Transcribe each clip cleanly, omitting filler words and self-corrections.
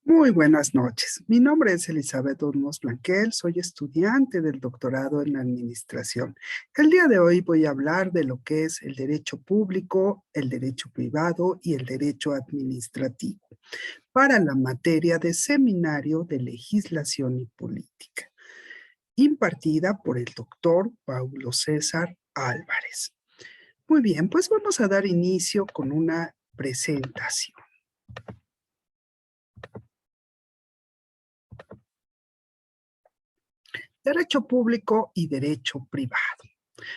Muy buenas noches. Mi nombre es Elizabeth Olmos Blanquel, soy estudiante del doctorado en Administración. El día de hoy voy a hablar de lo que es el derecho público, el derecho privado y el derecho administrativo para la materia de Seminario de Legislación y Política, impartida por el doctor Paulo César Álvarez. Muy bien, pues vamos a dar inicio con una presentación. Derecho público y derecho privado.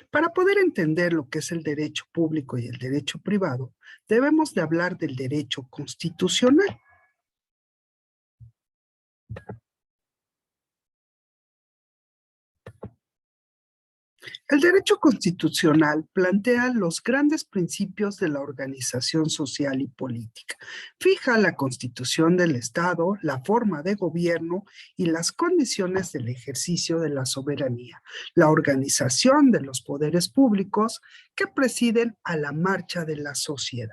Para poder entender lo que es el derecho público y el derecho privado, debemos de hablar del derecho constitucional. El derecho constitucional plantea los grandes principios de la organización social y política. Fija la constitución del Estado, la forma de gobierno y las condiciones del ejercicio de la soberanía, la organización de los poderes públicos que presiden a la marcha de la sociedad.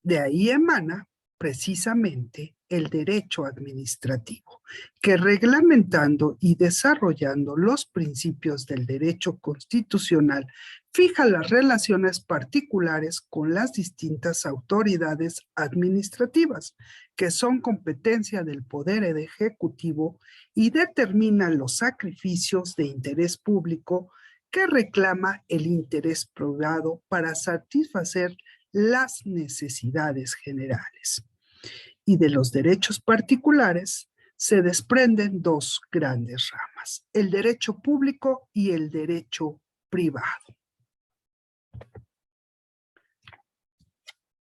De ahí emana precisamente el derecho administrativo, que reglamentando y desarrollando los principios del derecho constitucional, fija las relaciones particulares con las distintas autoridades administrativas, que son competencia del Poder Ejecutivo y determina los sacrificios de interés público que reclama el interés privado para satisfacer las necesidades generales. Y de los derechos particulares se desprenden dos grandes ramas, el derecho público y el derecho privado.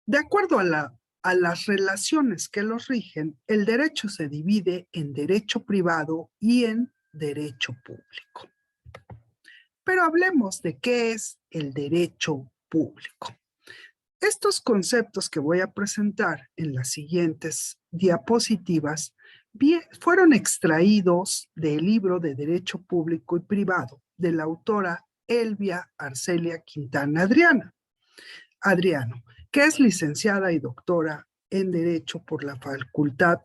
De acuerdo a las relaciones que los rigen, el derecho se divide en derecho privado y en derecho público. Pero hablemos de qué es el derecho público. Estos conceptos que voy a presentar en las siguientes diapositivas fueron extraídos del libro de Derecho Público y Privado de la autora Elvia Arcelia Quintana Adriano, que es licenciada y doctora en Derecho por la Facultad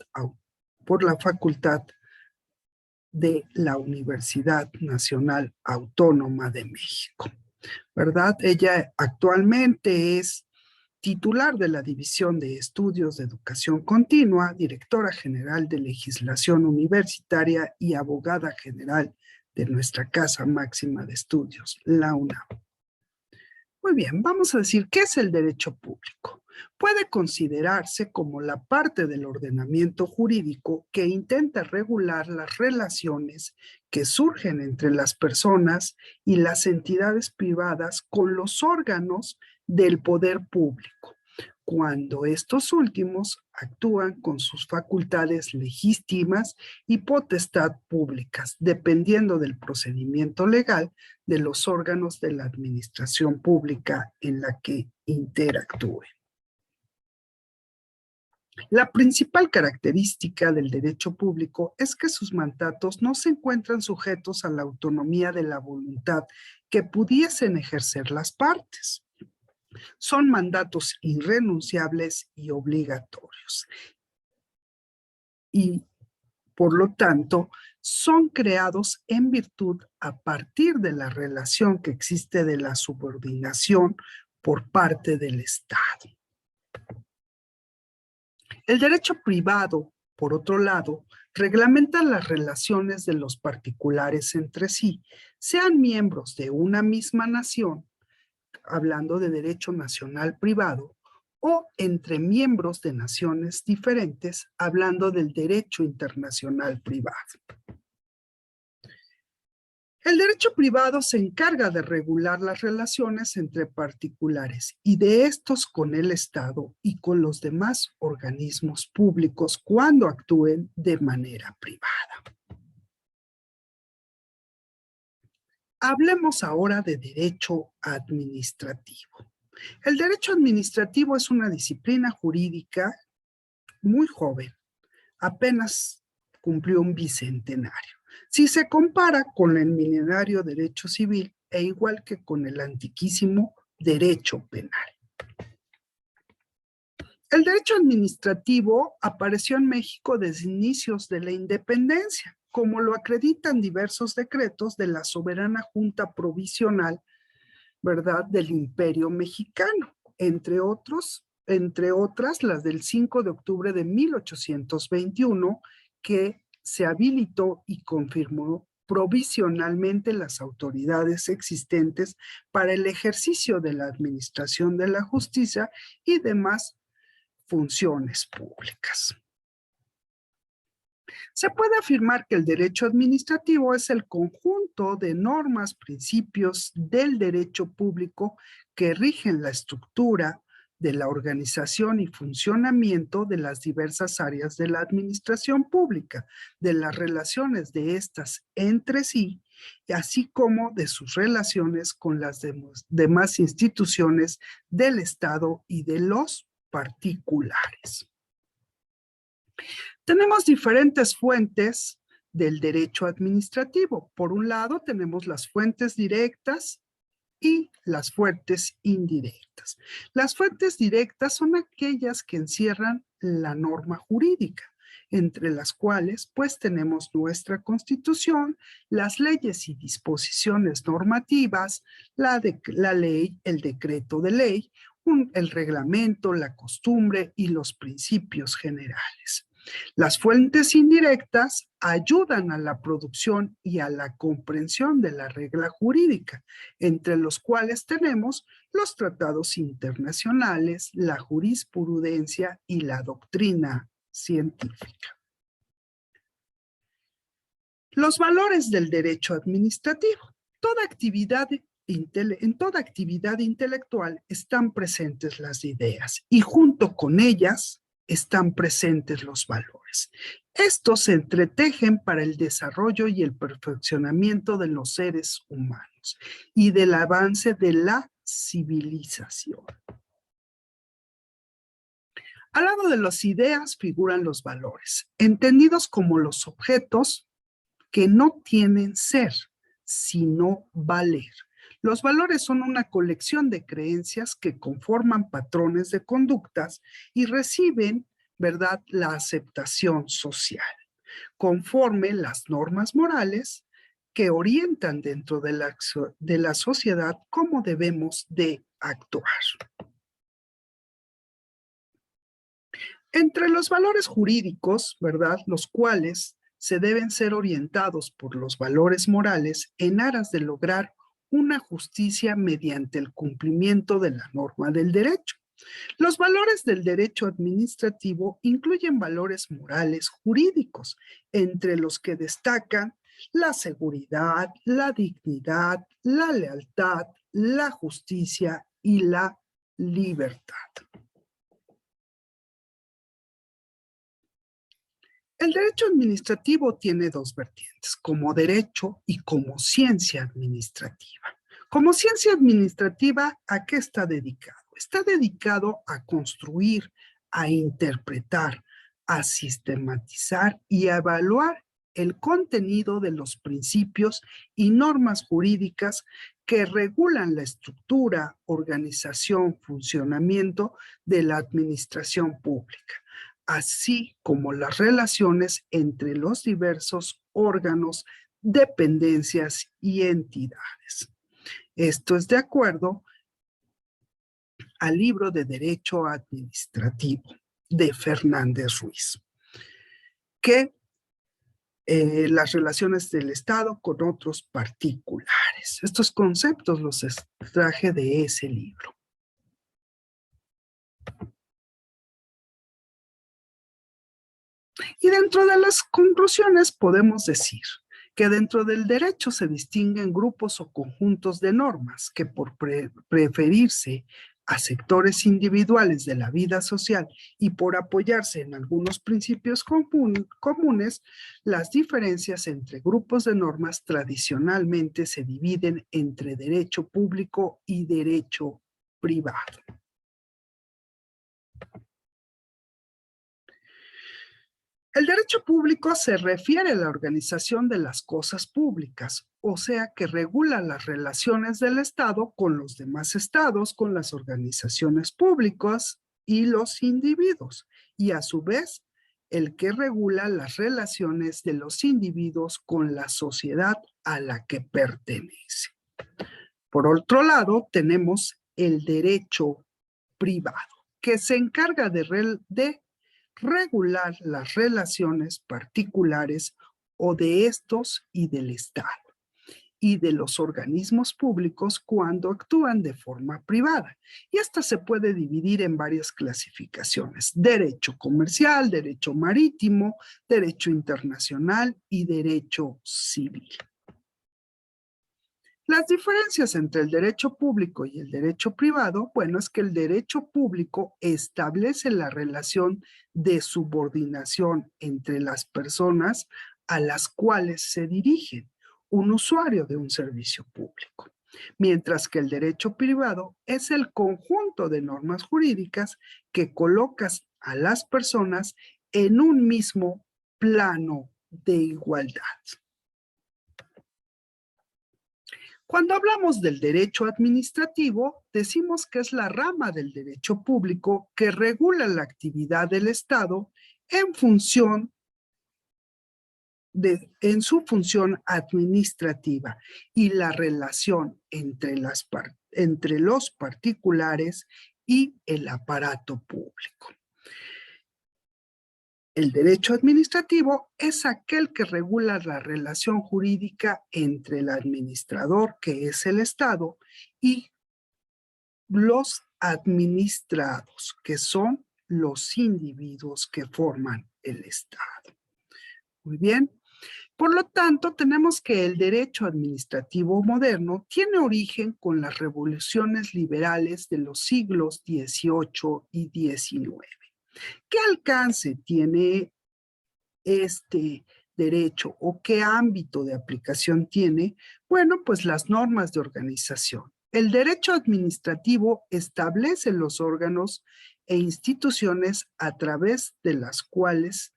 de la Universidad Nacional Autónoma de México, ¿verdad? Ella actualmente es titular de la División de Estudios de Educación Continua, directora general de Legislación Universitaria y abogada general de nuestra Casa Máxima de Estudios, la UNAM. Muy bien, vamos a decir, ¿qué es el derecho público? Puede considerarse como la parte del ordenamiento jurídico que intenta regular las relaciones que surgen entre las personas y las entidades privadas con los órganos del poder público, cuando estos últimos actúan con sus facultades legítimas y potestad públicas, dependiendo del procedimiento legal de los órganos de la administración pública en la que interactúen. La principal característica del derecho público es que sus mandatos no se encuentran sujetos a la autonomía de la voluntad que pudiesen ejercer las partes. Son mandatos irrenunciables y obligatorios. Y, por lo tanto, son creados en virtud a partir de la relación que existe de la subordinación por parte del Estado. El derecho privado, por otro lado, reglamenta las relaciones de los particulares entre sí, sean miembros de una misma nación, hablando de derecho nacional privado, o entre miembros de naciones diferentes, hablando del derecho internacional privado. El derecho privado se encarga de regular las relaciones entre particulares y de estos con el Estado y con los demás organismos públicos cuando actúen de manera privada. Hablemos ahora de derecho administrativo. El derecho administrativo es una disciplina jurídica muy joven, apenas cumplió un bicentenario. Si se compara con el milenario derecho civil e igual que con el antiquísimo derecho penal. El derecho administrativo apareció en México desde inicios de la independencia, como lo acreditan diversos decretos de la soberana Junta Provisional, ¿verdad?, del Imperio Mexicano, entre otras las del 5 de octubre de 1821, que se habilitó y confirmó provisionalmente las autoridades existentes para el ejercicio de la administración de la justicia y demás funciones públicas. Se puede afirmar que el derecho administrativo es el conjunto de normas, principios del derecho público que rigen la estructura de la organización y funcionamiento de las diversas áreas de la administración pública, de las relaciones de estas entre sí, así como de sus relaciones con las demás instituciones del Estado y de los particulares. Tenemos diferentes fuentes del derecho administrativo. Por un lado, tenemos las fuentes directas y las fuentes indirectas. Las fuentes directas son aquellas que encierran la norma jurídica, entre las cuales pues tenemos nuestra Constitución, las leyes y disposiciones normativas, la ley, el decreto de ley, el reglamento, la costumbre y los principios generales. Las fuentes indirectas ayudan a la producción y a la comprensión de la regla jurídica, entre los cuales tenemos los tratados internacionales, la jurisprudencia y la doctrina científica. Los valores del derecho administrativo. En toda actividad intelectual están presentes las ideas y junto con ellas están presentes los valores. Estos se entretejen para el desarrollo y el perfeccionamiento de los seres humanos y del avance de la civilización. Al lado de las ideas figuran los valores, entendidos como los objetos que no tienen ser, sino valer. Los valores son una colección de creencias que conforman patrones de conductas y reciben, ¿verdad?, la aceptación social, conforme las normas morales que orientan dentro de la sociedad cómo debemos de actuar. Entre los valores jurídicos, ¿verdad?, los cuales se deben ser orientados por los valores morales en aras de lograr una justicia mediante el cumplimiento de la norma del derecho. Los valores del derecho administrativo incluyen valores morales jurídicos, entre los que destacan la seguridad, la dignidad, la lealtad, la justicia y la libertad. El derecho administrativo tiene dos vertientes, como derecho y como ciencia administrativa. Como ciencia administrativa, ¿a qué está dedicado? Está dedicado a construir, a interpretar, a sistematizar y a evaluar el contenido de los principios y normas jurídicas que regulan la estructura, organización, funcionamiento de la administración pública, así como las relaciones entre los diversos órganos, dependencias y entidades. Esto es de acuerdo al libro de Derecho Administrativo de Fernández Ruiz, que las relaciones del Estado con otros particulares. Estos conceptos los extraje de ese libro. Y dentro de las conclusiones podemos decir que dentro del derecho se distinguen grupos o conjuntos de normas que por preferirse a sectores individuales de la vida social y por apoyarse en algunos principios comunes, las diferencias entre grupos de normas tradicionalmente se dividen entre derecho público y derecho privado. El derecho público se refiere a la organización de las cosas públicas, o sea que regula las relaciones del Estado con los demás estados, con las organizaciones públicas y los individuos, y a su vez el que regula las relaciones de los individuos con la sociedad a la que pertenece. Por otro lado, tenemos el derecho privado, que se encarga de regular las relaciones particulares o de estos y del Estado y de los organismos públicos cuando actúan de forma privada. Y esta se puede dividir en varias clasificaciones: derecho comercial, derecho marítimo, derecho internacional y derecho civil. Las diferencias entre el derecho público y el derecho privado, bueno, es que el derecho público establece la relación de subordinación entre las personas a las cuales se dirigen un usuario de un servicio público, mientras que el derecho privado es el conjunto de normas jurídicas que colocas a las personas en un mismo plano de igualdad. Cuando hablamos del derecho administrativo, decimos que es la rama del derecho público que regula la actividad del Estado en su función administrativa y la relación entre los particulares y el aparato público. El derecho administrativo es aquel que regula la relación jurídica entre el administrador, que es el Estado, y los administrados, que son los individuos que forman el Estado. Muy bien. Por lo tanto, tenemos que el derecho administrativo moderno tiene origen con las revoluciones liberales de los siglos XVIII y XIX. ¿Qué alcance tiene este derecho o qué ámbito de aplicación tiene? Bueno, pues las normas de organización. El derecho administrativo establece los órganos e instituciones a través de las cuales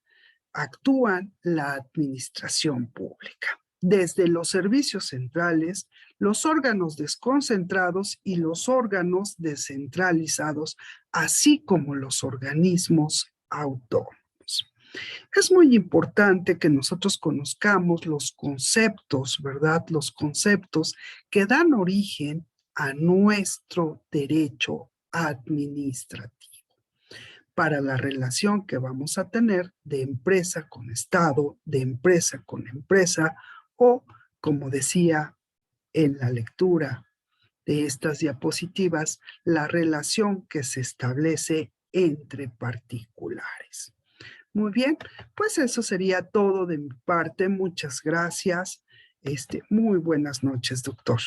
actúan la administración pública, desde los servicios centrales, los órganos desconcentrados y los órganos descentralizados, así como los organismos autónomos. Es muy importante que nosotros conozcamos los conceptos, ¿verdad? Los conceptos que dan origen a nuestro derecho administrativo para la relación que vamos a tener de empresa con Estado, de empresa con empresa, o, como decía en la lectura de estas diapositivas, la relación que se establece entre particulares. Muy bien, pues eso sería todo de mi parte. Muchas gracias. Muy buenas noches, doctor.